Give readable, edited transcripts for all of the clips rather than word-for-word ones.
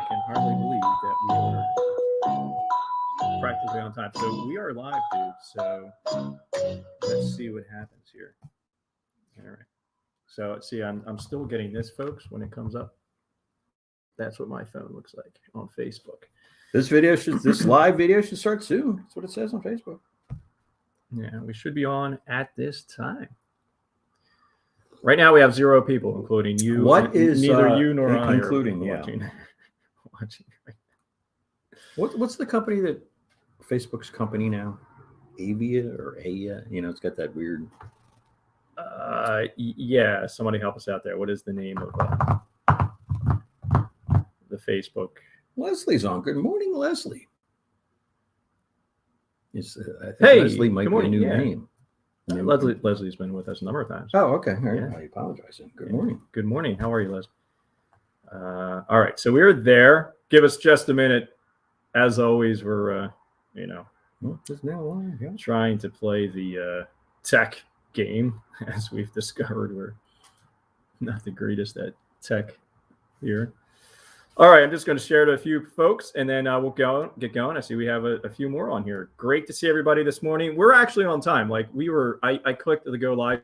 can hardly believe that we are practically on time. So we are live, dude. So let's see what happens here. All right. So see, I'm still getting this, folks, when it comes up. That's what my phone looks like on Facebook. This live video should start soon. That's what it says on Facebook. Yeah, we should be on at this time. Right now we have 0 people, including you. What is neither you nor I including are watching. What's the company that Facebook's company now? Avia or Aya? You know, it's got that weird. Yeah, somebody help us out there. What is the name of the Facebook? Leslie's on. Good morning, Leslie. I think Hey, Leslie might be a new name. Leslie's been with us a number of times. Oh, okay. All right. Yeah. I apologize. Good morning. Good morning. How are you, Les? All right. So we're there. Give us just a minute. As always, we're, trying to play the tech game. As we've discovered, we're not the greatest at tech here. All right. I'm just going to share it to a few folks, and then we'll get going. I see we have a few more on here. Great to see everybody this morning. We're actually on time. Like I clicked the go live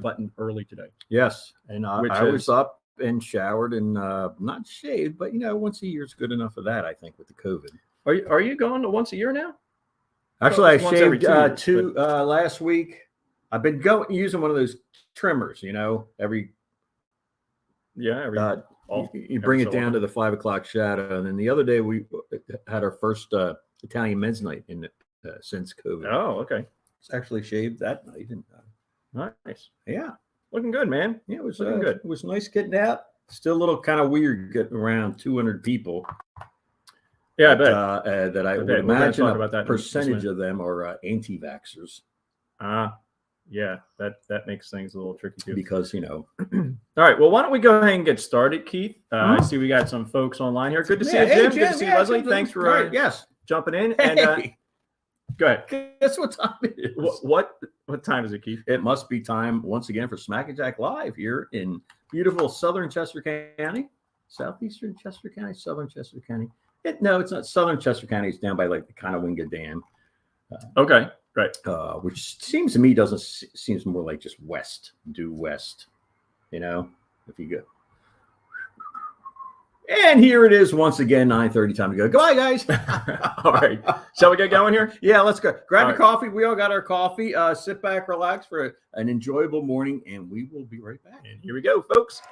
button early today. Yes. And I was up and showered and not shaved, but once a year is good enough for that, I think, with the COVID. Are you going to once a year now? Actually, I shaved two last week. I've been using one of those trimmers, every. You bring it down to the 5 o'clock shadow, and then the other day we had our first Italian men's night since COVID. Oh, okay. It's actually shaved that night. And, nice. Yeah, looking good, man. Yeah, it was looking good. It was nice getting out. Still a little kind of weird getting around 200 people. Yeah, I bet. That I would imagine a percentage of them are anti-vaxxers. Yeah, that makes things a little tricky too. Because, All right, well, why don't we go ahead and get started, Keith? I see we got some folks online here. Good to see you, Jim. Good to see you, Leslie. Thanks for jumping in. And go ahead. Guess what time it is? What time is it, Keith? It must be time once again for Smack and Jack Live here in beautiful southern Chester County, southeastern Chester County, southern Chester County. No, it's not southern Chester County. It's down by like the Conowinga Dam. Okay. Right. Which seems to me seems more like just due west, if you go. And here it is once again, 9:30 time to go. Goodbye, guys. All right. Shall we get going here? Yeah, let's go. Grab your coffee. We all got our coffee. Sit back, relax for an enjoyable morning, and we will be right back. And here we go, folks.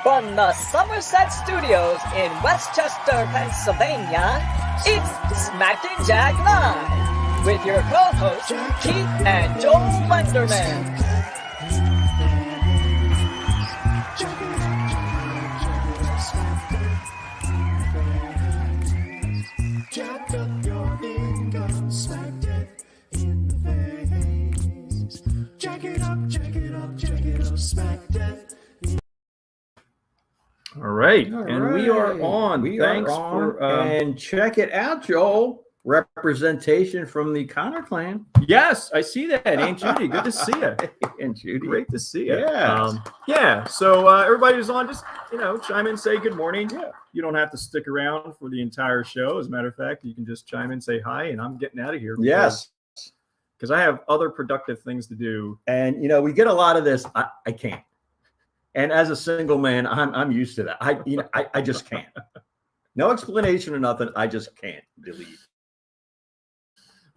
From the Somerset Studios in Westchester, Pennsylvania, it's Smack and Jack Live with your co-hosts Keith and Joel Lenderman. Jack up your income, smack it in the face. Jack it up, jack it up, jack it up, smack it. All right. And we are on. Thanks for and check it out, Joel. Representation from the Connor clan. Yes, I see that. Aunt Judy, good to see you. Aunt Judy, great to see you. Yeah. So everybody who's on, just chime in, say good morning. Yeah. You don't have to stick around for the entire show. As a matter of fact, you can just chime in, say hi, and I'm getting out of here. Yes. Because I have other productive things to do. And we get a lot of this. I can't. And as a single man, I'm used to that. I just can't. No explanation or nothing. I just can't delete.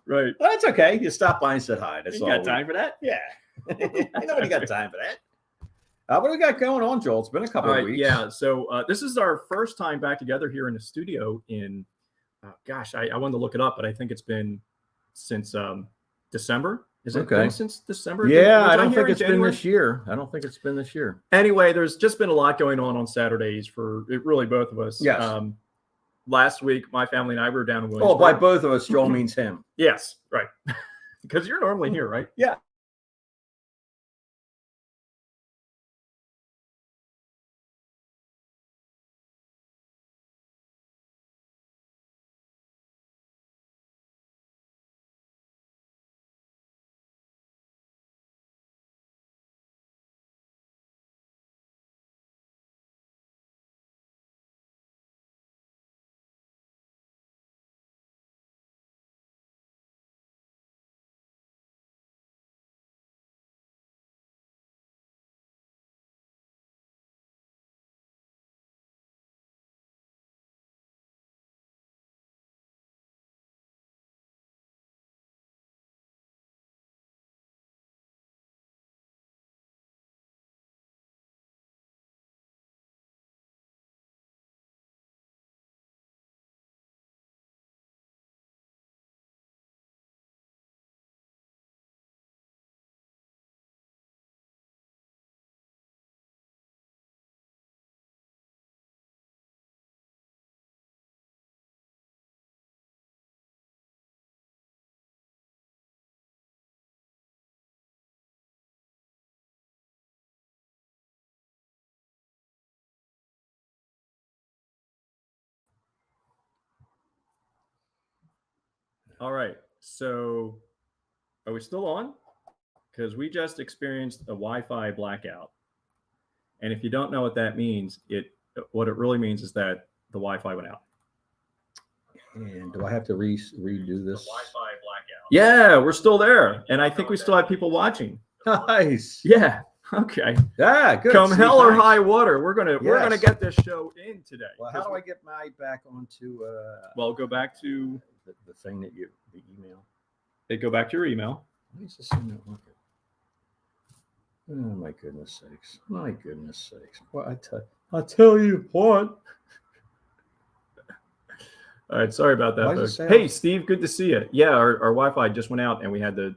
Right. Well, that's okay. You stop by and said hi. That's all. You got time for that? Yeah. Nobody got time for that. What do we got going on, Joel? It's been a couple of weeks. Yeah. So this is our first time back together here in the studio in, I wanted to look it up, but I think it's been since December. Is it been since December? Yeah, I don't think it's been this year. Anyway, there's just been a lot going on Saturdays for really both of us. Yes. Last week, my family and I were down in Williamsburg. Oh, by both of us, Joel means him. Yes, right. Because you're normally here, right? Yeah. All right. So are we still on? Because we just experienced a Wi-Fi blackout. And if you don't know what that means, what it really means is that the Wi-Fi went out. And do I have to redo this? Wi-Fi blackout. Yeah, we're still there. And I think we still have people watching. Nice. Yeah. Okay. Yeah, good. Come Steve, hell or thanks. high water, we're gonna Yes. get this show in today. Well, how do I get my back onto Well, go back to the thing that the email? go back to your email. Why is this thing not working? Oh my goodness sakes! My goodness sakes! Well, I tell you what. All right, sorry about that, Why folks. does it say Hey, Steve, good to see you. Yeah, our Wi-Fi just went out, and we had the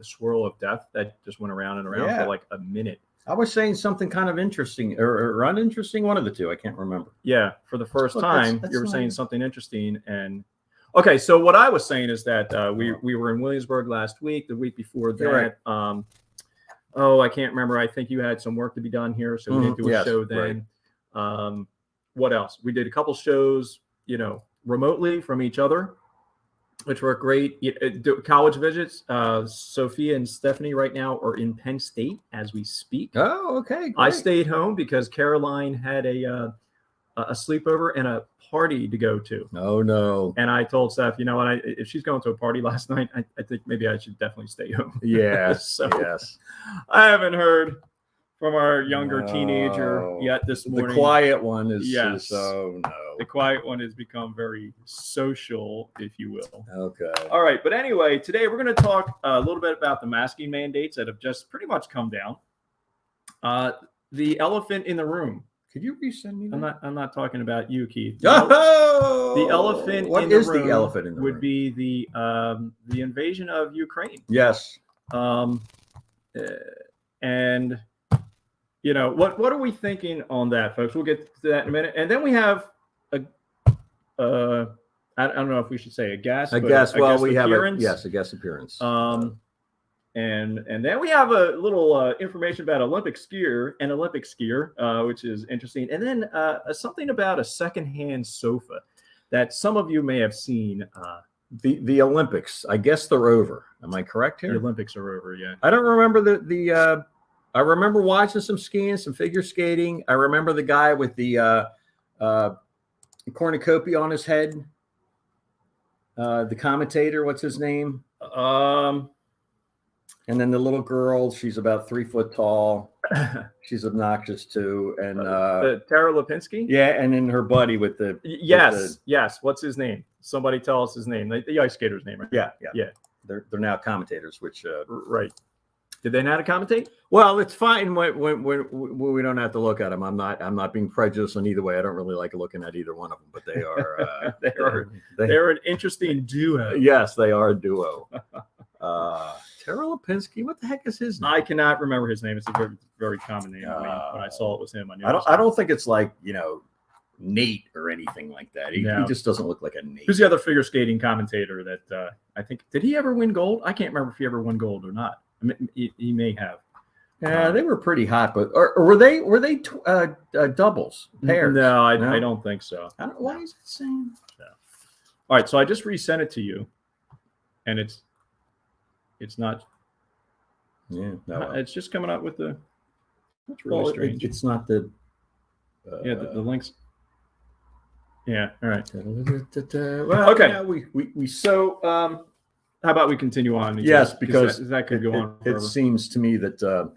swirl of death that just went around and around Yeah. for like a minute. I was saying something kind of interesting or uninteresting, one of the two. I can't remember. Yeah, for the first Look, time, that's you were saying nice. something interesting. And okay, so what I was saying is that we were in Williamsburg last week. The week before that, You're right. I can't remember. I think you had some work to be done here, so we didn't do a Yes, show then. What else? We did a couple shows, remotely from each other, which were great. College visits. Sophia and Stephanie right now are in Penn State as we speak. Oh, okay. I Great. stayed home because Caroline had a sleepover and a party to go to. Oh no. And I told Steph, you know what? If she's going to a party last night, I think maybe I should definitely stay home. Yes. So yes. I haven't heard from our younger teenager No. yet this morning. The quiet one is. Yes. Oh no. The quiet one has become very social, if you will. Okay. All right. But anyway, today we're going to talk a little bit about the masking mandates that have just pretty much come down. The elephant in the room. Could you resend me that? I'm not talking about you, Keith. Oh, The elephant What in the is room the elephant in the room? would be the invasion of Ukraine. Yes. And what are we thinking on that, folks? We'll get to that in a minute. And then we have I don't know if we should say a guest. I but guess. a Well, guest we have appearance. a guest appearance. And then we have a little information about an Olympic skier, which is interesting. And then something about a secondhand sofa that some of you may have seen. The Olympics. I guess they're over. Am I correct The here? Olympics are over, yeah. I don't remember the. I remember watching some skiing, some figure skating. I remember the guy with the cornucopia on his head. The commentator, what's his name? And then the little girl, she's about 3 foot tall. She's obnoxious too. And Tara Lipinski? yeah, and then her buddy with the Yes. What's his name? Somebody tell us his name. The ice skater's name, right? yeah. Yeah. They're now commentators, which Right. Did they know how to commentate? well, it's fine when we don't have to look at them. I'm not being prejudiced on either way. I don't really like looking at either one of them, but they are They're an interesting duo. yes, they are a duo. Tara Lipinski, what the heck is his name? I cannot remember his name. It's a very, very common name. I mean, when I saw it was him, I knew. I don't think it's like Nate or anything like that. He No. just doesn't look like a Nate. Who's the other figure skating commentator that I think? Did he ever win gold? I can't remember if he ever won gold or not. I mean, he may have. Yeah, they were pretty hot, but or were they doubles pairs? No, I No? don't think so. I don't, why is it saying? All right, so I just resent it to you, and it's not. Yeah, no. It's just coming up with the. That's really Well, strange. it's not the. Yeah, the links. Yeah. All right. Well, Okay. yeah, we So, how about we continue on? Yes, because that could go on it forever. seems to me that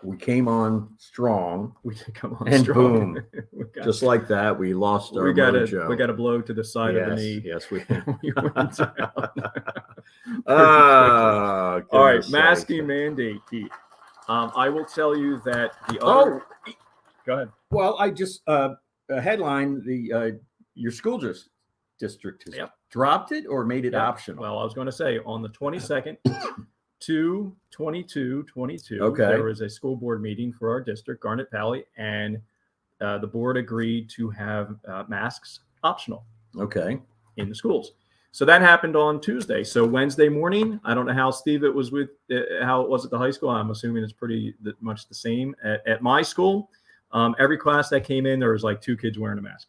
we came on strong, We did come on and strong. boom, we got, just like that. We lost our we got mojo. a blow to the side of the knee. Yes, we. We went down. Ah, All right, goodness masking sakes. mandate, Pete. I will tell you that the other. Oh, Go ahead. well, I just a headline: your school district has Yep. dropped it or made it Yeah. optional. Well, I was going to say on the 22nd, 2/22/22, Okay. there was a school board meeting for our district, Garnet Valley, and the board agreed to have masks optional Okay. in the schools. So that happened on Tuesday. So Wednesday morning, I don't know how, Steve, it was with how it was at the high school. I'm assuming it's pretty much the same at my school. Every class that came in, there was like 2 kids wearing a mask,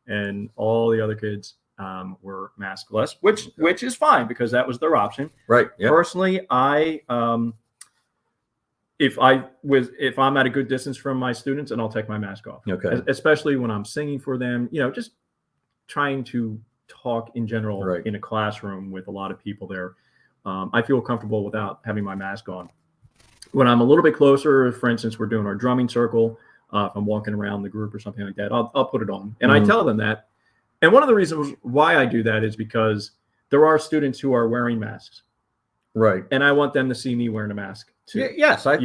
and all the other kids were maskless, which is fine because that was their option. Right. Yeah. Personally, if I'm at a good distance from my students, and I'll take my mask off. Okay. Especially when I'm singing for them, just trying to talk in general in a classroom with a lot of people there. I feel comfortable without having my mask on. When I'm a little bit closer, for instance, we're doing our drumming circle. If I'm walking around the group or something like that, I'll put it on. And I tell them that. And one of the reasons why I do that is because there are students who are wearing masks. Right. And I want them to see me wearing a mask too. Yes. I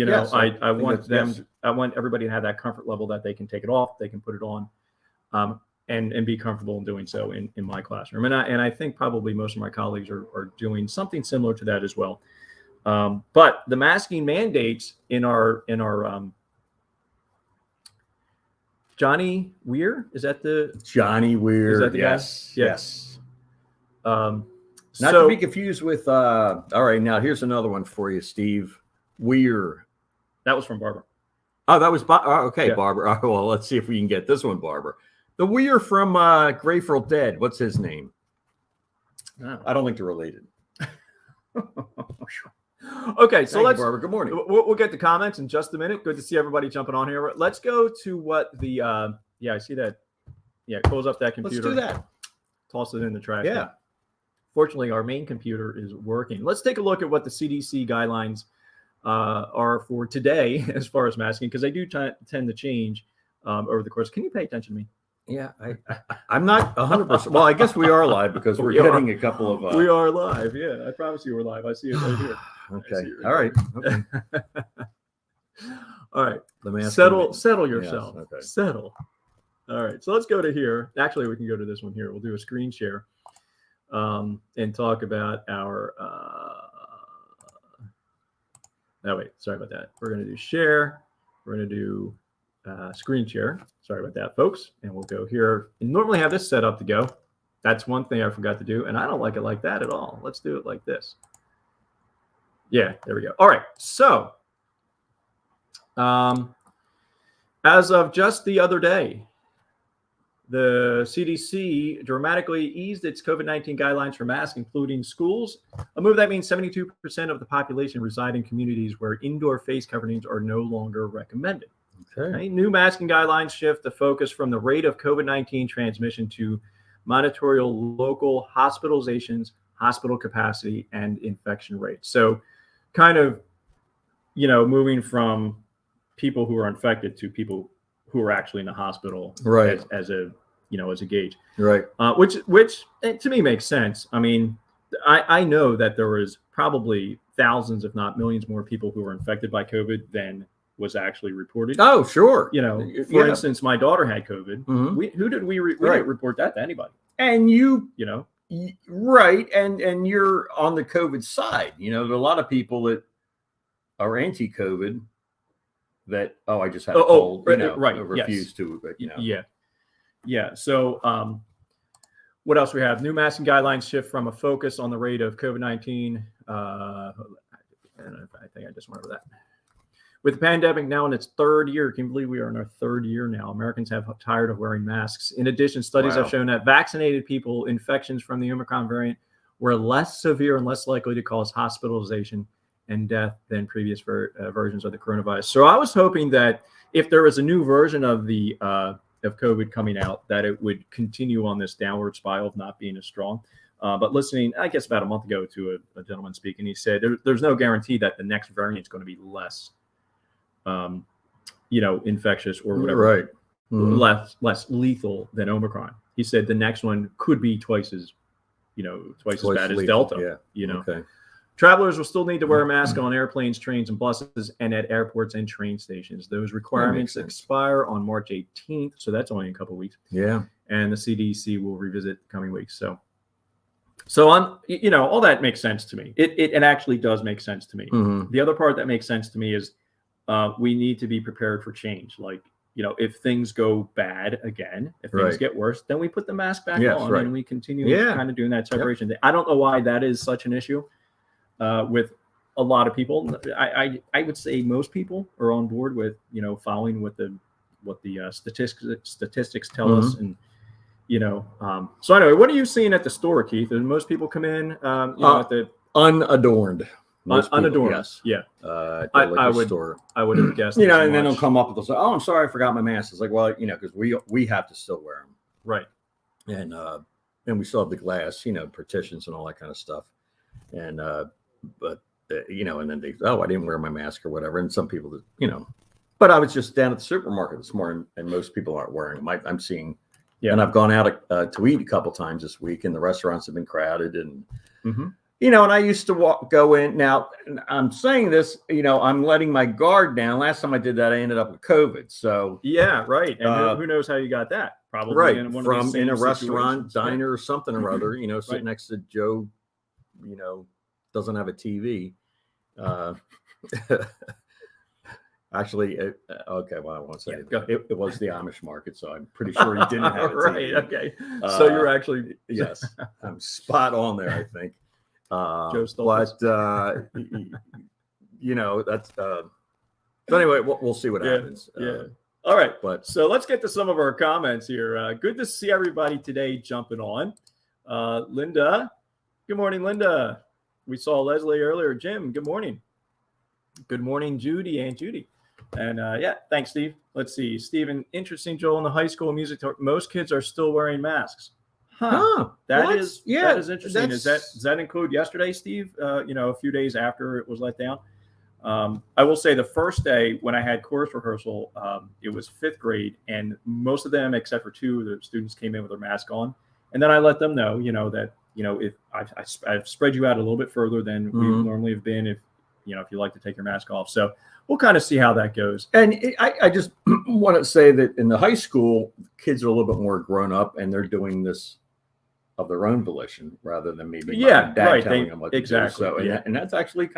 want them, I want everybody to have that comfort level that they can take it off, they can put it on, and be comfortable in doing so in my classroom. And I think probably most of my colleagues are doing something similar to that as well. But the masking mandates in our Johnny Weir, is that the Johnny Weir? Is that the guy? Yes. Not to be confused with. All right, now here's another one for you, Steve. Weir. That was from Barbara. Oh, that was okay, Yeah. Barbara. Oh, well, let's see if we can get this one, Barbara. The Weir from Grateful Dead. What's his name? Oh. I don't think they're related. Okay, so Thank you, Barbara. Good morning. We'll get to comments in just a minute. Good to see everybody jumping on here. Let's go to what the I see that. Yeah, close up that computer. Let's do that. Toss it in the trash. Yeah. Can. Fortunately, our main computer is working. Let's take a look at what the CDC guidelines are for today as far as masking, because they do tend to change over the course. Can you pay attention to me? Yeah, I'm not 100%. Well, I guess we are live because we're getting a couple of. We are live. Yeah, I promise you we're live. I see it right here. Okay. All right. Okay. All right. Settle yourself. Yes, okay. Settle. All right. So let's go to here. Actually, we can go to this one here. We'll do a screen share and talk about our. Wait. Sorry about that. We're going to do share. We're going to do screen share. Sorry about that, folks. And we'll go here. And normally have this set up to go. That's one thing I forgot to do. And I don't like it like that at all. Let's do it like this. Yeah, there we go. All right. So as of just the other day, the CDC dramatically eased its COVID-19 guidelines for masks, including schools, a move that means 72% of the population reside in communities where indoor face coverings are no longer recommended. Okay. New masking guidelines shift the focus from the rate of COVID-19 transmission to monitorial local hospitalizations, hospital capacity, and infection rates. So kind of, moving from people who are infected to people who are actually in the hospital, right, as a gauge, right, which to me makes sense. I mean, I know that there was probably thousands, if not millions, more people who were infected by COVID than was actually reported. Oh, sure. For instance, my daughter had COVID. Mm-hmm. We didn't report that to anybody. And right, and you're on the COVID side. There are a lot of people that are anti-COVID that I just had a cold, refuse to, but yeah. So what else we have? New masking guidelines shift from a focus on the rate of COVID-19. I think I just went over that. With the pandemic now in its third year, can you believe we are in our third year now? Americans have tired of wearing masks. In addition, studies have shown that vaccinated people, infections from the Omicron variant were less severe and less likely to cause hospitalization and death than previous versions of the coronavirus. So I was hoping that if there was a new version of the of COVID coming out, that it would continue on this downward spiral of not being as strong. But listening, I guess about a month ago to a gentleman speaking, he said there's no guarantee that the next variant is going to be less infectious or whatever, right? Mm-hmm. less lethal than Omicron. He said the next one could be twice as bad as Delta. Yeah. Okay. Travelers will still need to wear a mask on airplanes, trains, and buses, and at airports and train stations. Those requirements expire on March 18th, so that's only in a couple of weeks. Yeah. And the CDC will revisit coming weeks. So on, all that makes sense to me. It actually does make sense to me. Mm-hmm. The other part that makes sense to me is we need to be prepared for change. Like, if things go bad again, if things get worse, then we put the mask back on and we continue kind of doing that separation. Yep. I don't know why that is such an issue with a lot of people. I would say most people are on board with, following what the statistics tell us. And, So anyway, what are you seeing at the store, Keith? And most people come in, at the unadorned. Most people, unadorned. yes. Yeah. At I the liquor would- store. I would have guessed. And as then they'll much. come up with, they'll say, "Oh, I'm sorry, I forgot my mask." It's like, well, because we have to still wear them, Right. and we still have the glass, partitions and all that kind of stuff, and and then they, oh, I didn't wear my mask or whatever, and some people, but I was just down at the supermarket this morning, and most people aren't wearing them. I'm seeing, and I've gone out to eat a couple times this week, and the restaurants have been crowded, and and I used to go in. Now, I'm saying this, I'm letting my guard down. Last time I did that, I ended up with COVID. So yeah, right. And who knows how you got that? Probably right in one of from these same in a restaurant, situations. diner, or something or other. Sitting Right. next to Joe, doesn't have a TV. Actually, okay. Well, I won't say go ahead. it was the Amish market, so I'm pretty sure he didn't have a TV. Right. Okay. So you're actually Yes, I'm spot on there. I think. Joe stole this. But that's. So anyway, we'll see what happens. Yeah. All right. But So let's get to some of our comments here. Good to see everybody today jumping on. Linda. Good morning, Linda. We saw Leslie earlier. Jim, good morning. Good morning, Judy and Judy. And thanks, Steve. Let's see. Stephen, interesting, Joel, in the high school music talk, most kids are still wearing masks. That is interesting. Does that include yesterday, Steve? A few days after it was let down. I will say the first day when I had chorus rehearsal, it was 5th grade, and most of them, except for 2 of the students, came in with their mask on. And then I let them know, that if I've spread you out a little bit further than we normally have been, if you like to take your mask off. So we'll kind of see how that goes. And I just want to say that in the high school, kids are a little bit more grown up, and they're doing this of their own volition rather than maybe dad telling them what to do. So, and that's actually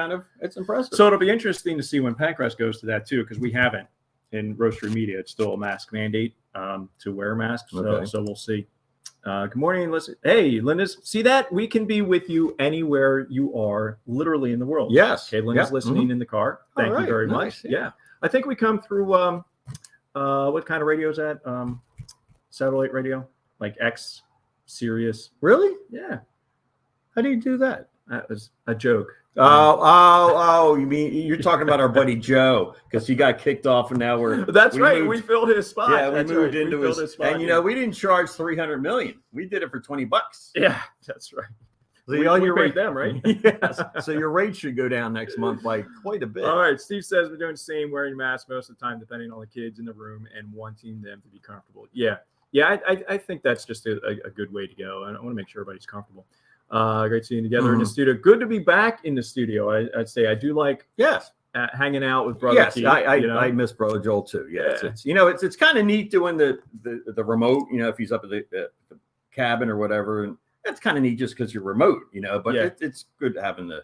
it's impressive. So it'll be interesting to see when Pancras goes to that too, because we haven't in roastery media. It's still a mask mandate to wear masks. So we'll see. Good morning, listen. Hey, Linda, see that? We can be with you anywhere you are, literally in the world. Yes. Okay, Linda's listening in the car. Thank you very much. Yeah. I think we come through, what kind of radio is that? Satellite radio? Like X, Sirius. Really? Yeah. How do you do that? That was a joke. Oh! You mean you're talking about our buddy Joe, because he got kicked off, and now That's right. We filled his spot. Yeah, we That's moved right. into We filled his spot. and we didn't charge $300 million. We did it for $20. Yeah, that's right. So We your paid rate, them, right? Yes. So your rate should go down next month by quite a bit. All right. Steve says we're doing the same, wearing masks most of the time, depending on the kids in the room and wanting them to be comfortable. Yeah. I think that's just a good way to go. I want to make sure everybody's comfortable. Great seeing you together in the studio. Good to be back in the studio. I'd say I do like hanging out with brother. Yes, Keith, I miss brother Joel too. Yeah. It's kind of neat doing the remote. If he's up at the cabin or whatever, and that's kind of neat just because you're remote. But it's good having the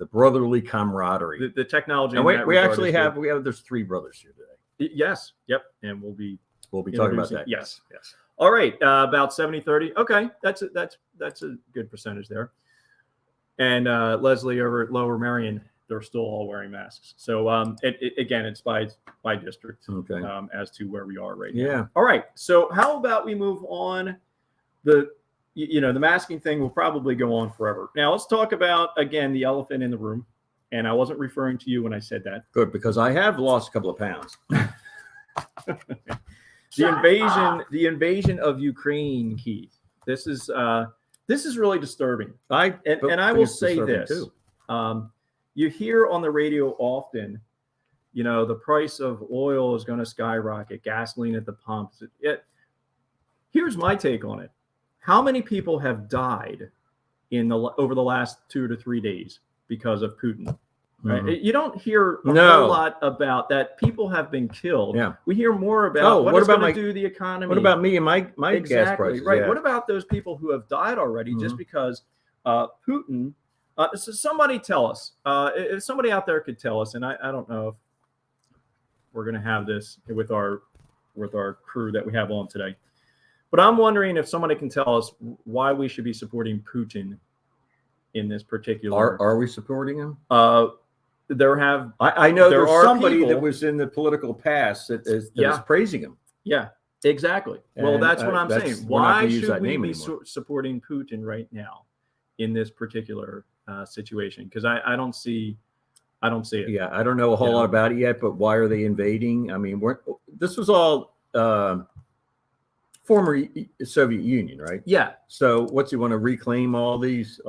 brotherly camaraderie. The technology. And we actually have there's 3 brothers here today. Yes. Yep. And we'll be talking about that. Yes. All right, about 70-30. Okay, that's a good percentage there. And Leslie over at Lower Merion, they're still all wearing masks. So again, it's by district as to where we are right now. Yeah. All right. So how about we move on? The masking thing will probably go on forever. Now let's talk about again the elephant in the room. And I wasn't referring to you when I said that. Good, because I have lost a couple of pounds. The invasion of Ukraine, Keith. This is really disturbing. I will say this. Too. You hear on the radio often, the price of oil is going to skyrocket, gasoline at the pumps. Here's my take on it. How many people have died over the last 2 to 3 days because of Putin? Right? You don't hear a whole lot about that. People have been killed. Yeah. We hear more about what it's going to do to the economy. What about me and my exactly, gas prices? Right. Yeah. What about those people who have died already just because Putin? So somebody tell us. If somebody out there could tell us, and I don't know if we're going to have this with our crew that we have on today, but I'm wondering if somebody can tell us why we should be supporting Putin in this particular. Are we supporting him? I know there there's are somebody people, that was in the political past that is praising him. Yeah. Exactly. Well, And, that's what I'm that's- saying. we're not Why gonna use should that we name be anymore. supporting Putin right now in this particular situation? Because I don't see it. Yeah, I don't know a whole You know? lot about it yet, but why are they invading? I mean, this was all former Soviet Union, right? Yeah. So what's he want to reclaim all these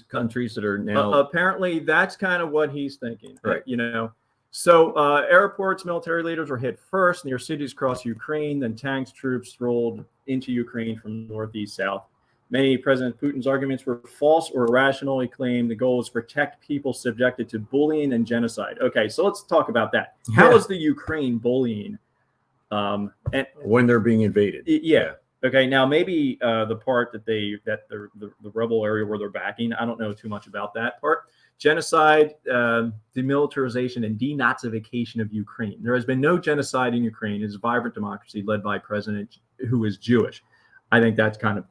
countries that are now? Apparently, that's kind of what he's thinking. Right. You know. So airports, military leaders were hit first near cities across Ukraine. Then tanks, troops rolled into Ukraine from northeast south. Many President Putin's arguments were false or irrational. He claimed the goal was to protect people subjected to bullying and genocide. Okay, so let's talk about that. How Yeah. is the Ukraine bullying? And when they're being invaded. yeah. Okay. Now maybe the part that the rebel area where they're backing, I don't know too much about that part. Genocide, demilitarization, and denazification of Ukraine. There has been no genocide in Ukraine. It's a vibrant democracy led by a president who is Jewish. I think that's kind of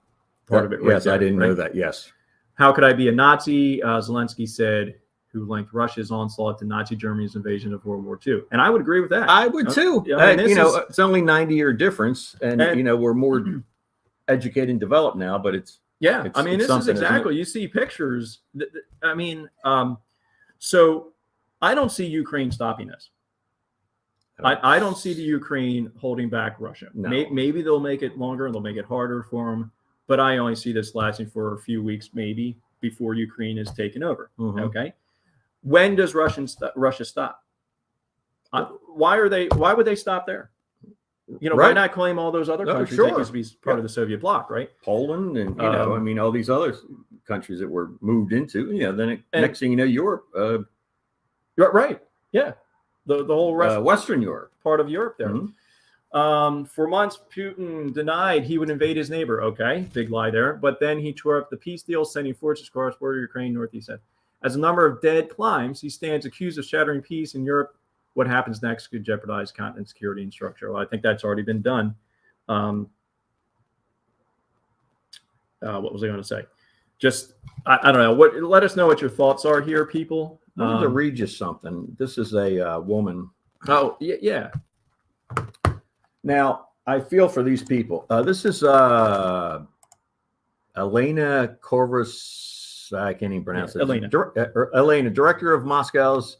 part of it. Right Yes, there, I didn't know right? that. Yes. How could I be a Nazi? Zelensky said, who linked Russia's onslaught to Nazi Germany's invasion of World War II. And I would agree with that. I would too. Yeah, I mean, you know, this is- it's only 90-year difference, and And- you know we're more educated and developed now. But it's Yeah, It's- I mean, it's this is something, isn't it? exactly. You see pictures. I mean, so I don't see Ukraine stopping this. I don't see the Ukraine holding back Russia. No. Maybe they'll make it longer and they'll make it harder for them. But I only see this lasting for a few weeks, maybe before Ukraine is taken over. Mhm. Okay, when does Russia stop? Why would they stop there? You know, why Right. not claim all those other No, countries sure. that used to be part Yeah. of the Soviet bloc, right? Poland, and you know, I mean, all these other countries that were moved into. You know, then next thing you know, Europe, Right. Yeah. The whole rest Western Europe. part of Europe there. Mhm. For months, Putin denied he would invade his neighbor. Okay, big lie there. But then he tore up the peace deal, sending forces across border Ukraine, northeast. As the number of dead climbs, he stands accused of shattering peace in Europe. What happens next could jeopardize continent security and structure. Well, I think that's already been done. What was I going to say? Just, I don't know. Let us know what your thoughts are here, people. I wanted to read you something. This is a woman. Oh, yeah. Now, I feel for these people. This is Elena Korvus. I can't even pronounce it. Elena. Elena, director of Moscow's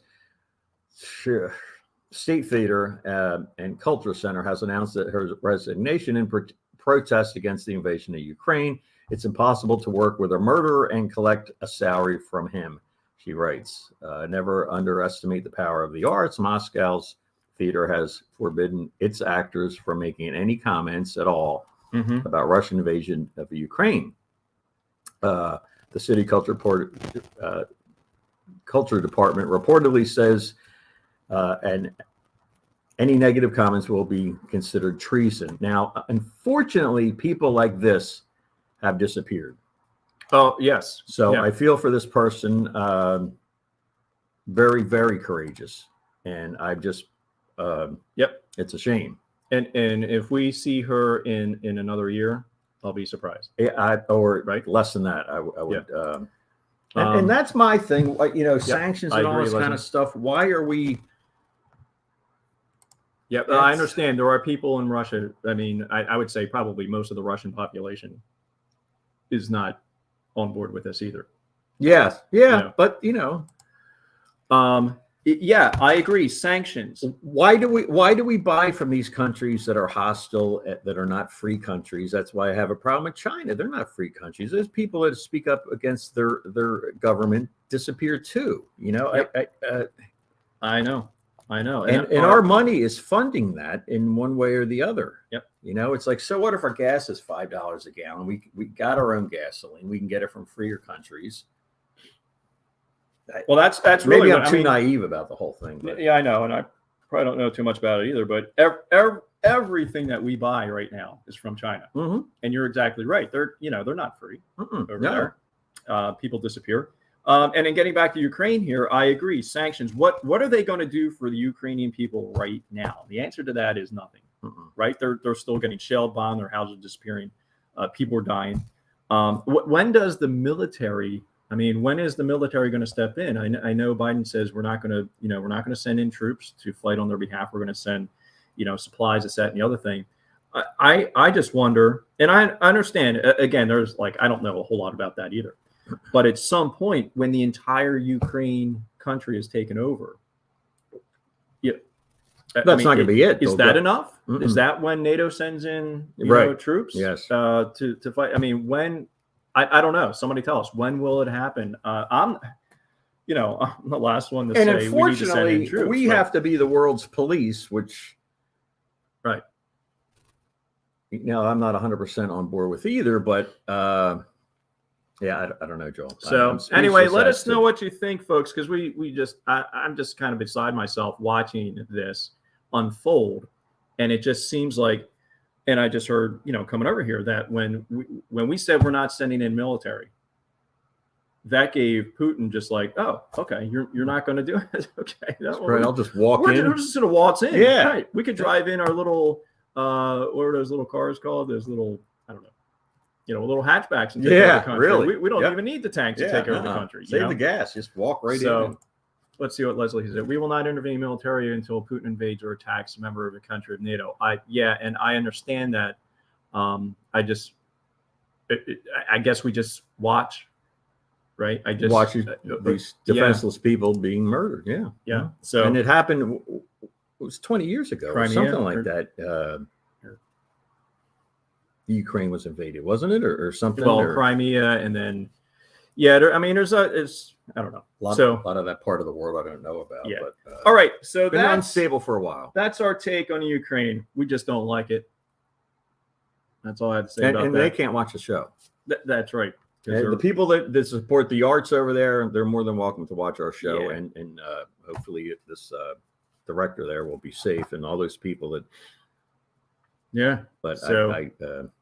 State Theater and Culture Center, has announced that her resignation in protest against the invasion of Ukraine. It's impossible to work with a murderer and collect a salary from him, she writes. Never underestimate the power of the arts. Moscow's theater has forbidden its actors from making any comments at all Mm-hmm. about Russian invasion of Ukraine. The city culture department reportedly says, and any negative comments will be considered treason. Now, unfortunately, people like this have disappeared. Oh, yes. So Yeah. I feel for this person. Very, very courageous, and I've just, Yep. it's a shame. And if we see her in another year, I'll be surprised. Or Right. less than that, I would. Um, And that's my thing. Like, you know, sanctions I and all agree, this kind of Leslie. stuff. Why are we? Yeah, I understand there are people in Russia. I mean, I would say probably most of the Russian population is not on board with this either. Yes, yeah, Yeah. but you know, Yeah, I agree. Sanctions. why do we buy from these countries that are hostile, that are not free countries? That's why I have a problem with China. They're not free countries. There's people that speak up against their government disappear too. You know, Yep. I know. and our money is funding that in one way or the other. Yep. You know, it's like, so what if our gas is $5 a gallon? We got our own gasoline. We can get it from freer countries. Well, that's Maybe really I'm what, too I mean, naive about the whole thing. But Yeah, I know, and I probably don't know too much about it either. But everything that we buy right now is from China, Mhm. and you're exactly right. They're not free over No. there. People disappear. And in getting back to Ukraine here, I agree. Sanctions. What are they going to do for the Ukrainian people right now? The answer to that is nothing. Right? They're still getting shelled, bombed, their houses are disappearing, people are dying. When does the military? I mean, when is the military going to step in? I know Biden says we're not going to send in troops to fight on their behalf. We're going to send, supplies, this, that, and the other thing. I just wonder, and I understand. Again, there's like I don't know a whole lot about that either, but at some point when the entire Ukraine country is taken over, yeah, That's not going to be it. Is They'll that go- enough? Mm-mm. Is that when NATO sends in Right. troops? Yes. To fight. I mean, when I don't know. Somebody tell us when will it happen? I'm the last one to And say we need to send in unfortunately, troops. we right? have to be the world's police, which, Right. I'm not 100% on board with either, but yeah, I don't know, Joel. So I'm anyway, speechless let as us to- know what you think, folks, because I'm just kind of beside myself watching this unfold, and it just seems like, and I just heard coming over here that when we said we're not sending in military, that gave Putin just like, oh, okay, you're not going to do it, okay, Right, I'll just walk we're in. just going to waltz in, Yeah. right. We could drive in our little what are those little cars called? Those little, I don't know, little hatchbacks and take over Yeah, the country. really. We don't Yep. even need the tanks to take over the country. Save the gas. Just walk right So in. let's see what Leslie said. We will not intervene militarily until Putin invades or attacks a member of a country of NATO. And I understand that. I guess we just watch, right? I just Watch these defenseless people being murdered. Yeah. Yeah. So And it happened, it was 20 years ago or Crimea, something like or- that. Ukraine was invaded, wasn't it? Or something? well, or, Crimea, and then there's I don't know. a lot of that part of the world I don't know about. Yeah. But, All right, so been that's unstable for a while. that's our take on Ukraine. We just don't like it. That's all I have to say And about they that. can't watch the show. That's right. 'Cause The they're- people that support the arts over there, they're more than welcome to watch our show. Yeah. And hopefully this director there will be safe, and all those people that. yeah. But So- I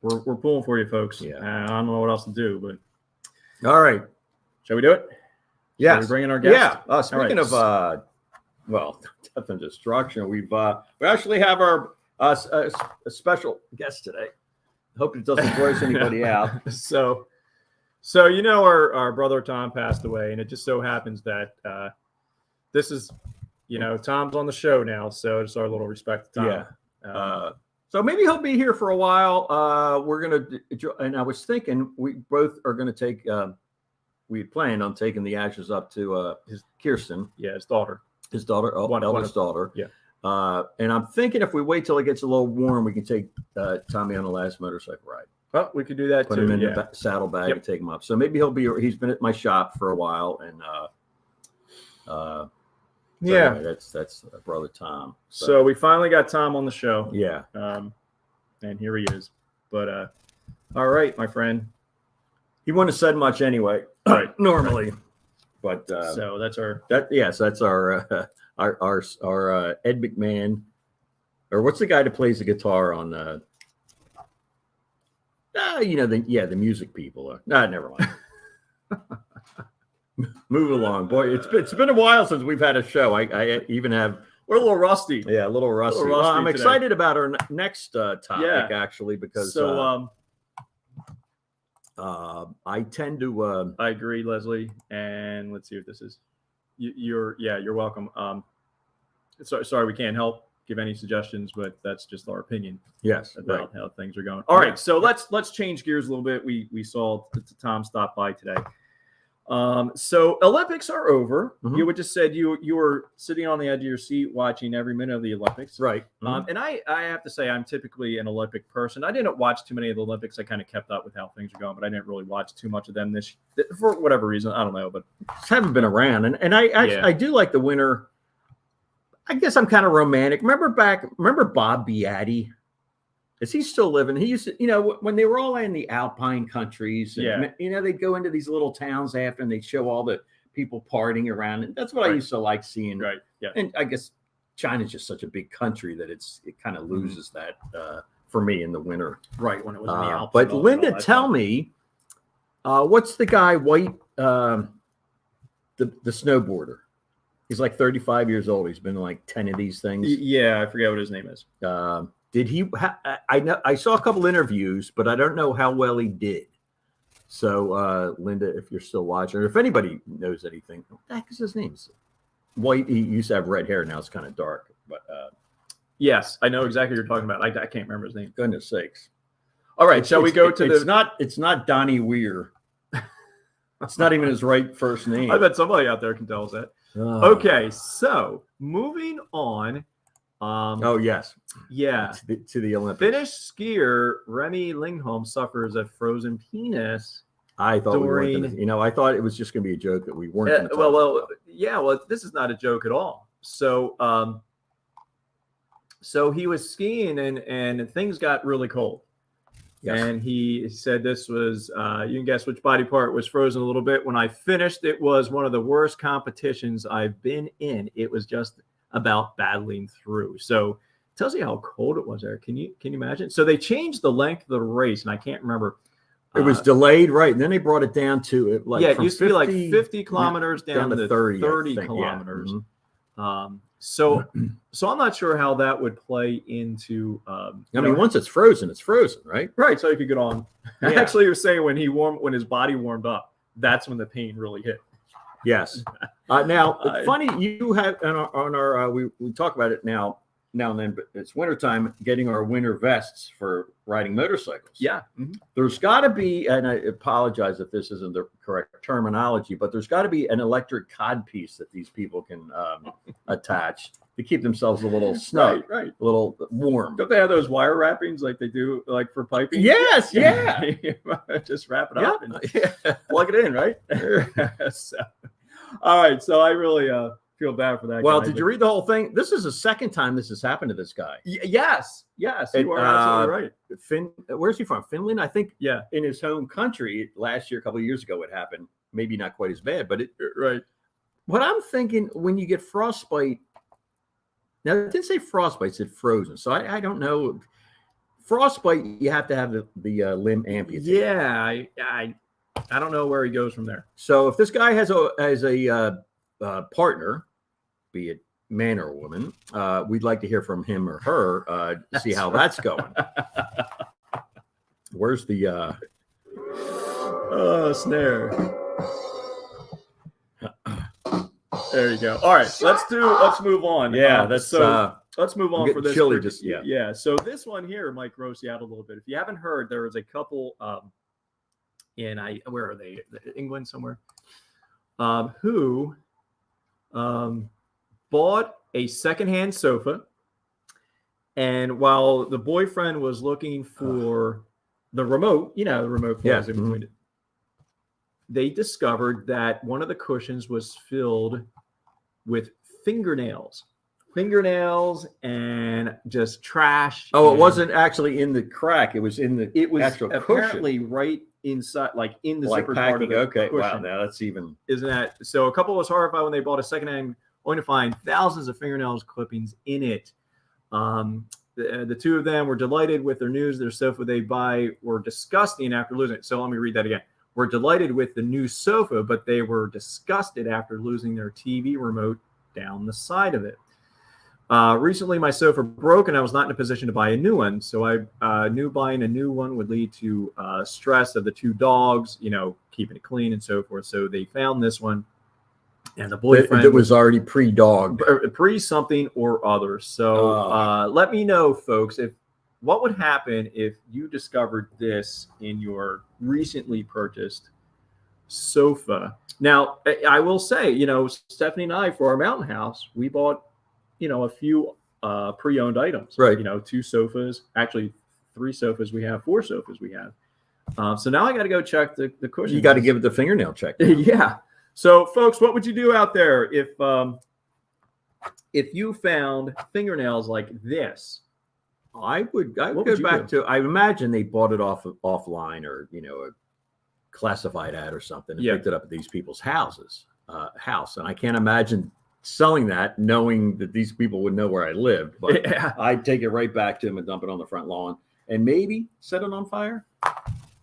We're pulling for you, folks. Yeah. I don't know what else to do, but all right. shall we do it? Shall we Yes. bring in our guest? Yeah. Speaking right. of death and destruction, we actually have our a special guest today. Hope it doesn't gross anybody out. So our brother Tom passed away, and it just so happens that this is Tom's on the show now, so it's our little respect to Tom. Yeah. So maybe he'll be here for a while. We're gonna, and I was thinking we both are gonna take. We had planned on taking the ashes up to his Kirsten, his daughter. his daughter, eldest daughter. Yeah. And I'm thinking if we wait till it gets a little warm, we can take Tommy on the last motorcycle ride. Well, we could do that Put too. him in yeah. the saddlebag Yep. and take him up. So maybe he'll be. He's been at my shop for a while, and so Yeah. anyway, that's brother Tom. So we finally got Tom on the show. yeah, And here he is. But all right, my friend. he wouldn't have said much anyway. Right. Normally, but So that's our that's our Ed McMahon, or what's the guy that plays the guitar on the music people. Never mind. Move along, boy. It's been a while since we've had a show. I even have we're a little rusty. a little rusty. rusty Well, I'm today. excited about our next topic Yeah. actually because So I tend to I agree, Leslie. And let's see if this is you're welcome. Sorry we can't help give any suggestions, but that's just our opinion yes about right. how things are going. All Yeah. right, so let's change gears a little bit. We saw Tom stop by today. So Olympics are over. Mhm. You would just said you were sitting on the edge of your seat watching every minute of the Olympics. Right. And I have to say I'm typically an Olympic person. I didn't watch too many of the Olympics. I kind of kept up with how things are going, but I didn't really watch too much of them for whatever reason. I don't know, but Just haven't been around, and I do like the winter. I guess I'm kind of romantic. Remember Bob Beatty? Is he still living? He used to, when they were all in the Alpine countries, and, they'd go into these little towns after, and they'd show all the people partying around, and that's what I Right. used to like seeing. right, yeah. And I guess China's just such a big country that it kind of loses that for me in the winter. Right, when it was in the Alps. But and all Linda, that tell stuff. me, what's the guy white, the snowboarder? He's like 35 years old. He's been in like 10 of these things. Yeah, I forget what his name is. Did he? I know I saw a couple interviews, but I don't know how well he did. So, Linda, if you're still watching, or if anybody knows anything, what the heck is his name? White. He used to have red hair. Now it's kind of dark. But Yes, I know exactly what you're talking about. I can't remember his name. Goodness sakes. All right, shall we go to It's not Donnie Weir. It's not even his right first name. I bet somebody out there can tell us that. Oh. Okay, so moving on. Oh yes. Yeah. To the Olympics. Finnish skier Remi Lindholm suffers a frozen penis. I thought during, I thought it was just going to be a joke that we weren't going to talk about. Well, this is not a joke at all. So, so he was skiing and things got really cold. Yes. And he said this was, you can guess which body part was frozen a little bit. When I finished, it was one of the worst competitions I've been in. It was just about battling through. So it tells you how cold it was there. Can you imagine? So they changed the length of the race, and I can't remember. It was delayed, right? And then they brought it down to it. Like it used to be like 50 kilometers down to 30 kilometers. Yeah. Mm-hmm. So I'm not sure how that would play into. Once it's frozen, right? Right. So you could get on. Yeah. Actually, you're saying when his body warmed up, that's when the pain really hit. Yes. Now, funny, you have on our we talk about it now and then, but it's wintertime, getting our winter vests for riding motorcycles. Yeah. Mm-hmm. There's got to be, and I apologize if this isn't the correct terminology, but there's got to be an electric codpiece that these people can attach to keep themselves a little snug, right, a little warm. Don't they have those wire wrappings like they do, like for piping? Yes, yeah. Just wrap it up and plug it in, right? So, all right. So I really feel bad for that. Well, did you read the whole thing? This is the second time this has happened to this guy. Yes, you are absolutely right. Where's he from? Finland, I think. Yeah, in his home country last year, a couple of years ago, it happened. Maybe not quite as bad, but right. What I'm thinking, when you get frostbite, now it didn't say frostbite; it said frozen. So I don't know. Frostbite, you have to have the limb amputated. Yeah, I don't know where he goes from there. So if this guy has a partner, be it man or woman, we'd like to hear from him or her, see how that's going. Where's the snare? There you go. All right, let's move on. Yeah, let's move on for this. Chilly, yeah. So this one here might gross you out a little bit. If you haven't heard, there was a couple where are they? England somewhere, who bought a secondhand sofa, and while the boyfriend was looking for the remote, the remote plays in between it, they discovered that one of the cushions was filled with fingernails and just trash. Oh, it wasn't actually in the crack. It was in the actual apparently cushion. Right inside, like in the like zipper packing. part of the Okay, cushion. wow, now that's even. Isn't that so? A couple was horrified when they bought a secondhand, only to find thousands of fingernails clippings in it. The two of them were delighted with their news. Their sofa they buy were disgusting after losing it. So let me read that again. Were delighted with the new sofa, but they were disgusted after losing their TV remote down the side of it. Recently, my sofa broke, and I was not in a position to buy a new one. So I knew buying a new one would lead to stress of the two dogs, keeping it clean and so forth. So they found this one, and the boyfriend that was already pre-dogged, pre-something or other. So let me know, folks, what would happen if you discovered this in your recently purchased sofa. Now, I will say, Stephanie and I, for our mountain house, we bought a few pre-owned items, right? 2 sofas, actually 3 sofas. We have 4 sofas. We have. So now I got to go check the cushions. You got to give it the fingernail check. Yeah. So, folks, what would you do out there if you found fingernails like this? I would go back to. I imagine they bought it offline or a classified ad or something and picked it up at these people's house, and I can't imagine selling that knowing that these people would know where I lived, but I'd take it right back to them and dump it on the front lawn and maybe set it on fire.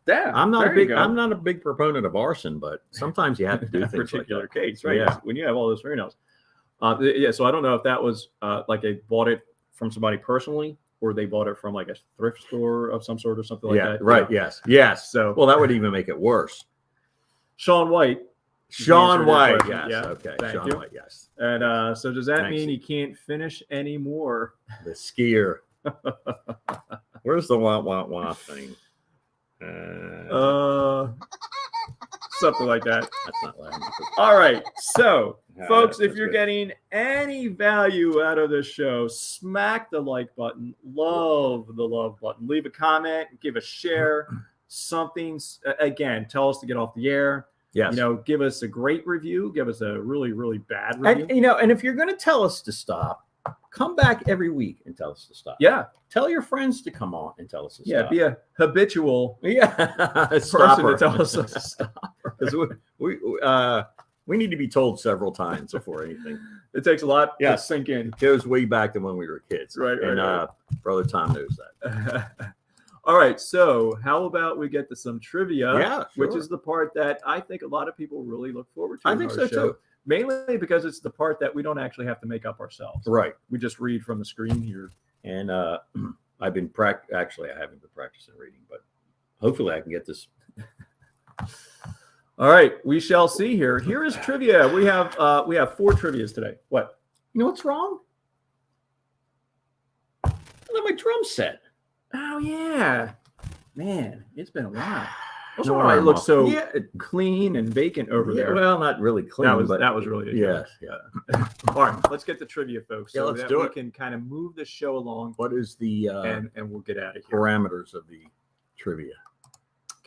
Yeah, I'm not a big proponent of arson, but sometimes you have to do things particular like that. case, right? Yeah. When you have all those fingernails. So I don't know if that was like they bought it from somebody personally or they bought it from like a thrift store of some sort or something like that. Right. Yes. So, well, that would even make it worse. Shaun White Sean answered your White. question. Yes. Yeah, Okay. thank Sean you. White. Yes. And so does that Thanks. mean he can't finish anymore? The skier. Where's the wah thing? Something like that. That's not loud. All right. So, Yeah, folks, if that's you're good. getting any value out of this show, smack the like button, love the love button, leave a comment, give a share, something. Again, tell us to get off the air. Yes. You know, give us a great review, give us a really, really bad review. And and if you're going to tell us to stop, come back every week and tell us to stop. Yeah. Tell your friends to come on and tell us to Yeah. stop. Be a habitual person person to tell us to stop. Because we need to be told several times before anything. It takes a lot Yeah. to sink in. It goes way back to when we were kids. Right, And right. Brother Tom knows that. All right, so how about we get to some trivia? Yeah, which sure. is the part that I think a lot of people really look forward to. I in think our so show, too. mainly because it's the part that we don't actually have to make up ourselves. Right. We just read from the screen here. And I've been actually I haven't been practicing reading, but hopefully I can get this. All right, we shall see here. Here is trivia. We have 4 trivias today. What? You know what's wrong? I left my drum set. Oh yeah, man, it's been a while. Also, No, why it I'm looks off. so Yeah, clean and vacant over yeah, there. well, not really clean. that was really a joke. yes, yeah. All right, let's get the trivia, folks. Yeah, so let's that do we it. can kind of move the show along, What is the and we'll get out of here. parameters of the trivia?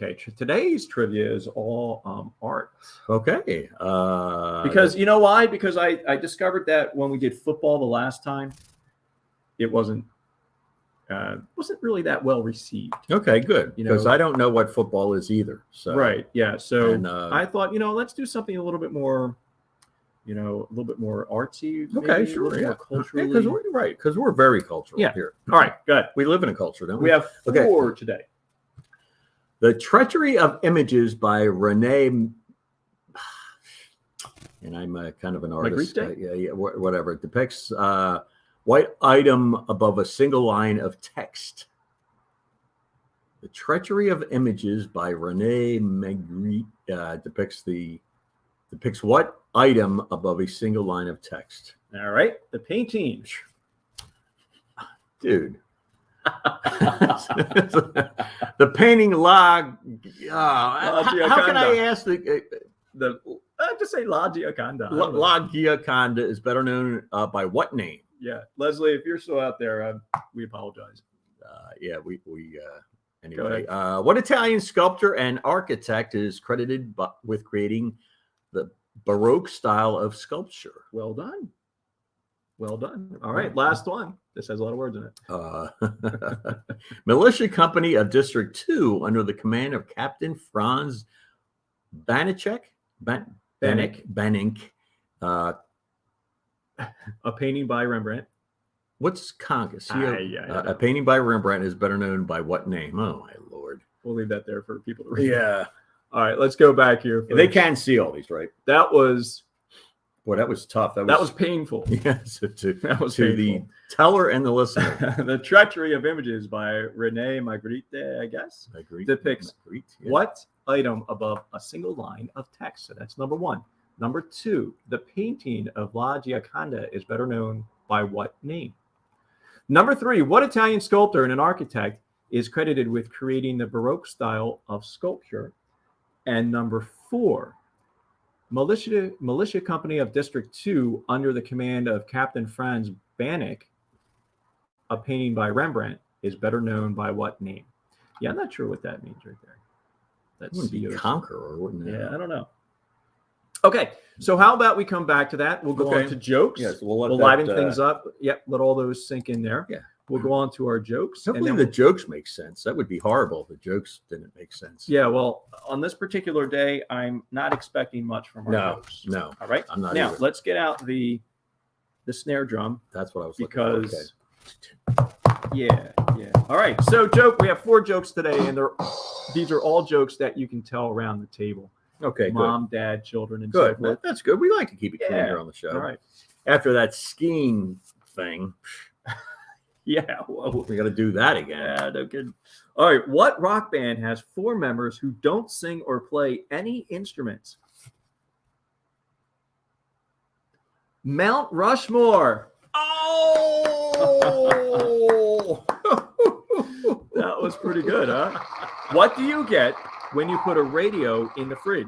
Okay, today's trivia is all art. Okay. Because you know why? Because I discovered that when we did football the last time, it wasn't really that well received. okay, good. You know- Because I don't know what football is either. So Right. Yeah. So And, I thought, let's do something a little bit more, a little bit more artsy. Okay, maybe, a sure. little Yeah. more culturally. Because we're very cultural Yeah. here. All right. Good. We live in a culture, don't we? We have 4 Okay. today. The Treachery of Images by Renee. And I'm kind of an artist. Magritte? Whatever. It depicts white item above a single line of text. The Treachery of Images by Renee Magritte depicts what item above a single line of text. All right. The painting. Dude. The painting log. How can I ask the Just say La Gioconda. La Gioconda is better known by what name? Yeah, Leslie, if you're still out there, we apologize. Anyway. What Italian sculptor and architect is credited with creating the Baroque style of sculpture? Well done. Well done. All right, last one. This has a lot of words in it. Militia Company of District 2 under the command of Captain Franz Banachek. Banink. A painting by Rembrandt. What's Congress? Yeah. A painting by Rembrandt is better known by what name? Oh, my Lord. We'll leave that there for people to read. Yeah. All right, let's go back here. They folks. can see all these, right? That was Boy, that was tough. that was painful. yes, That was to the painful. teller and the listener. The Treachery of Images by Renee Magritte, I guess, depicts what item above a single line of text. So that's number 1. Number 2, the painting of La Gioconda is better known by what name? Number 3, what Italian sculptor and an architect is credited with creating the Baroque style of sculpture? And number 4, Militia Company of District 2 under the command of Captain Franz Banach, a painting by Rembrandt, is better known by what name? Yeah, I'm not sure what that means right there. That wouldn't be Conqueror, wouldn't it? Yeah, I don't know. Okay, so how about we come back to that? We'll go on to jokes. Yes, we'll liven things up. Yep, let all those sink in there. Yeah. We'll go on to our jokes. Hopefully the jokes make sense. That would be horrible if the jokes didn't make sense. Yeah, well, on this particular day, I'm not expecting much from our jokes. No. All right. I'm not now, either. let's get out the snare drum. That's what I was looking for. Because yeah. All right. So we have 4 jokes today, and these are all jokes that you can tell around the table. Okay, Mom, dad, children, and good. so forth. That's good. We like to keep it clean Yeah. here on the show. All right. After that skiing thing, Yeah. Whoa. we got to do that again. Yeah, no kidding. All right. What rock band has 4 members who don't sing or play any instruments? Mount Rushmore. Oh, That was pretty good, huh? What do you get when you put a radio in the fridge?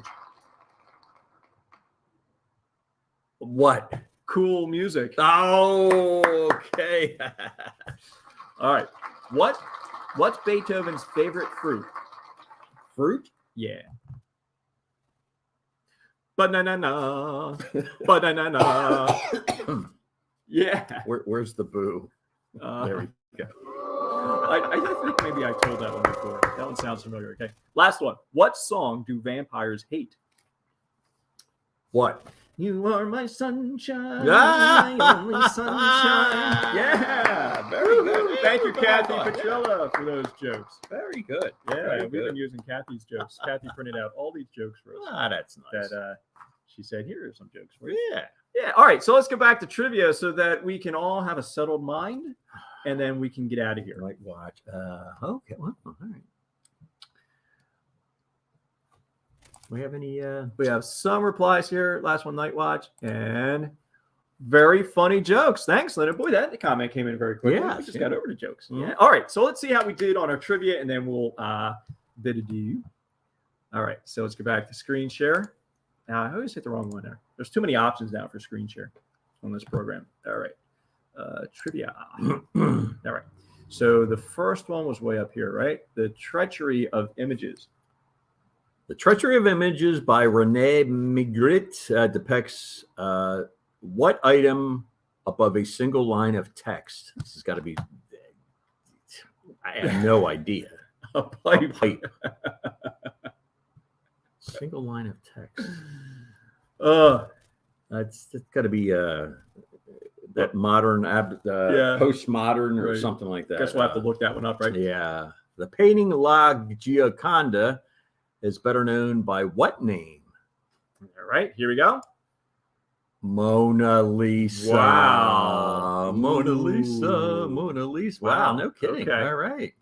what? Cool music. Oh, okay. All right. What's Beethoven's favorite fruit? Fruit? Yeah. Banana. Banana. Yeah. Where's the boo? There we go. I think maybe I told that one before. That one sounds familiar. Okay. Last one. What song do vampires hate? What? You are my sunshine, Ah! my only sunshine. Yeah, very good. Thank you, Kathy Petrella, for those jokes. Very good. Yeah, Very we've good. been using Kathy's jokes. Kathy printed out all these jokes for us. Ah, that's nice. That she said, here are some jokes for you. Yeah. Yeah. All right. So let's go back to trivia so that we can all have a settled mind, and then we can get out of here. Like watch. Okay. Well, all right. We have any? We have some replies here. Last one, Night Watch, and very funny jokes. Thanks, Leonard. Boy, that comment came in very quickly. Yeah, We just yeah. got over to jokes. Mhm. Yeah. All right. So let's see how we did on our trivia, and then we'll bid adieu. All right. So let's go back to screen share. I always hit the wrong one there. There's too many options now for screen share on this program. All right. Trivia. All right. So the first one was way up here, right? The treachery of images. The Treachery of Images by Rene Magritte depicts what item above a single line of text? This has got to be. I have no idea. A pipe. Pipe. Single line of text. That's got to be that modern, postmodern, or Right. something like that. Guess we'll have to look that one up, right? Yeah. The painting La Gioconda is better known by what name? All right. Here we go. Mona Lisa. Wow. Mona Lisa. Ooh. Mona Lisa. Wow. Wow, no kidding. Okay. All right.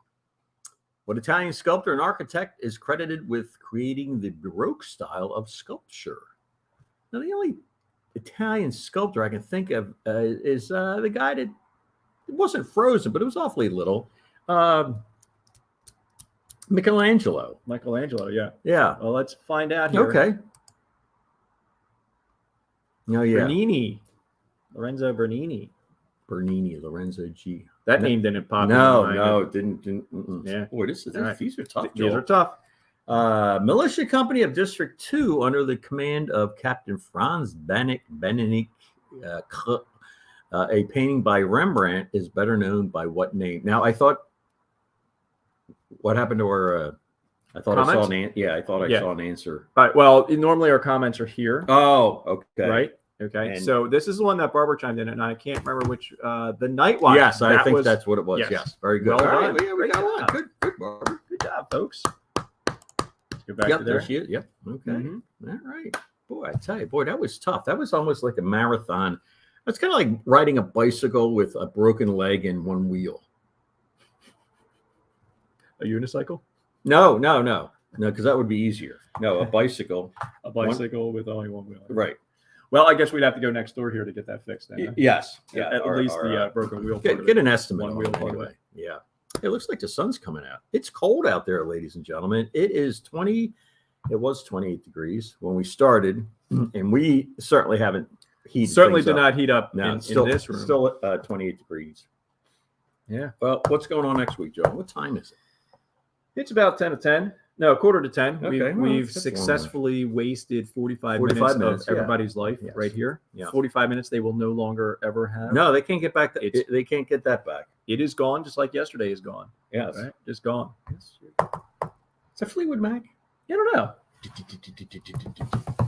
What Italian sculptor and architect is credited with creating the Baroque style of sculpture? Now, the only Italian sculptor I can think of is the guy that it wasn't frozen, but it was awfully little. Michelangelo. Michelangelo. Yeah. Yeah. Well, let's find out here. Okay. Oh, yeah. Bernini. Lorenzo Bernini. Bernini, Lorenzo G. That No. name didn't pop. No, in my no, mind. it didn't. Mm-mm. Yeah. Boy, All right. these are tough. These are Joel. tough. Militia Company of District 2 under the command of Captain Franz Benedict, a painting by Rembrandt is better known by what name? Now, I thought, what happened to our, I thought Comments? I saw an I thought I Yeah. saw an answer. All right. Well, normally our comments are here, Oh, okay. right? Okay. And- so this is the one that Barbara chimed in, and I can't remember which. The Night Watch. Yes, I think was- that's what it was. yes. Yes, very good. Well All right, done. yeah, we Great got one. job. Good, Barbara. Good job, folks. Let's go back Yep, to there there. she is. Yep. Okay. Mhm. All right. Boy, I tell you, that was tough. That was almost like a marathon. It's kind of like riding a bicycle with a broken leg and one wheel. A unicycle. No, because that would be easier. No, a bicycle. A bicycle with only one wheel. Right. Well, I guess we'd have to go next door here to get that fixed. Then, huh? Yes. At least the broken wheel. part Get, of get it. an estimate One on wheel it anyway. anyway. Yeah. It looks like the sun's coming out. It's cold out there, ladies and gentlemen. It is 20. It was 28 degrees when we started, and we certainly haven't heated. Certainly things did up. not heat up No, in it's still, this room. Still 28 degrees. Yeah. Well, what's going on next week, Joe? What time is it? It's about 10 to 10. No, quarter to 10. Okay, well, We've that's long successfully wasted 45 45 minutes yeah. of everybody's life Yes. right here. Yeah. 45 minutes they will no longer ever have. No, they can't get back. It's- They can't get that back. It is gone just like yesterday is gone. Yes. Right? Just gone. Yes. Is that Fleetwood Mac? I don't know.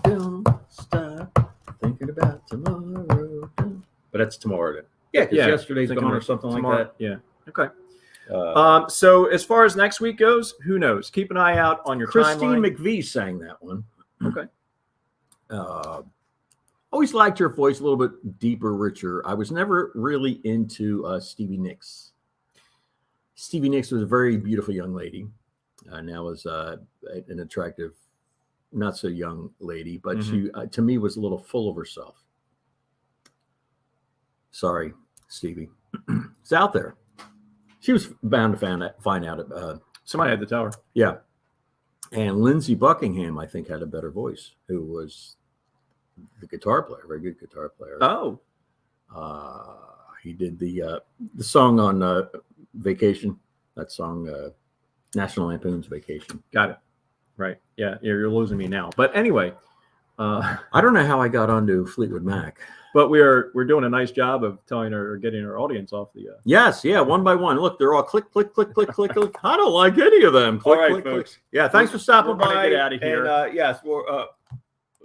Don't stop thinking about tomorrow. But that's tomorrow then. Yeah, because Yeah, yesterday's thinking gone or of something tomorrow. like Yeah. Okay. that. So as far as next week goes, who knows? Keep an eye out on your Christine timeline. McVie sang that one. Okay. Always liked her voice a little bit deeper, richer. I was never really into Stevie Nicks. Stevie Nicks was a very beautiful young lady. Now is an attractive, not so young lady, but she to me was a little full of herself. Sorry, Stevie. It's out there. She was bound to find out. Somebody had to tell her. Yeah. And Lindsey Buckingham, I think, had a better voice, who was the guitar player, very good guitar player. Oh. He did the song on Vacation, that song, National Lampoon's Vacation. Got it. Right. Yeah, you're losing me now. But anyway. I don't know how I got onto Fleetwood Mac. But we're doing a nice job of telling her, getting our audience off the. Yes, yeah, one by one. Look, they're all click, click, click, click, click, click. I don't like any of them. Click, All right, click, folks. click. Yeah, thanks for stopping We're gonna by. get out of here. And yes, we're,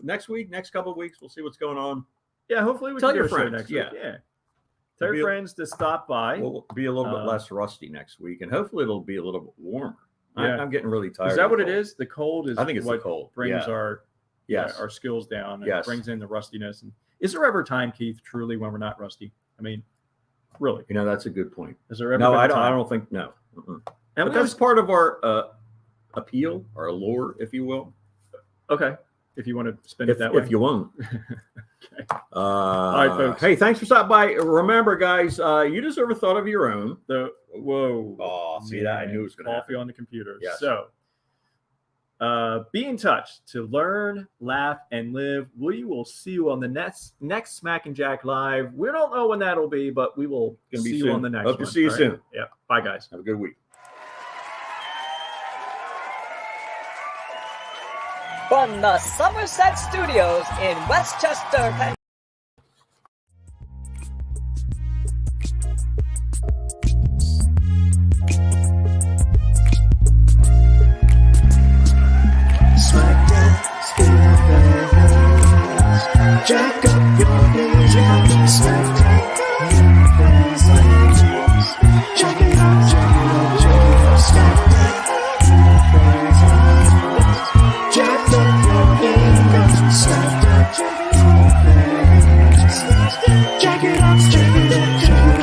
next couple of weeks, we'll see what's going on. Yeah, hopefully we Tell can your do a show friends, next yeah. week. Yeah. Tell your friends to stop by. We'll be a little bit less rusty next week, and hopefully it'll be a little bit warmer. Yeah. I'm getting really tired. Is that of what the it cold. is? The cold is I think it's what the cold. brings Yeah. our skills down and Yes. brings in the rustiness. And is there ever a time, Keith, truly when we're not rusty? I mean, really? You know, that's a good point. Is there ever No, been a I don't. time? I don't think no. And But that's part of our appeal, our allure, if you will. okay. If you want to spin it that way. If you won't. Okay. All right, folks. Hey, thanks for stopping by. Remember, guys, you deserve a thought of your own. Whoa. Oh, see that? I knew it was going to Coffee happen. on the computer. Yes. So, be in touch to learn, laugh, and live. We will see you on the next Smack and Jack Live. We don't know when that'll be, but we will Gonna be see you soon. on the next Hope one. to see you All right? soon. Yeah. Bye, guys. Have a good week. From the Somerset Studios in Westchester, Pennsylvania.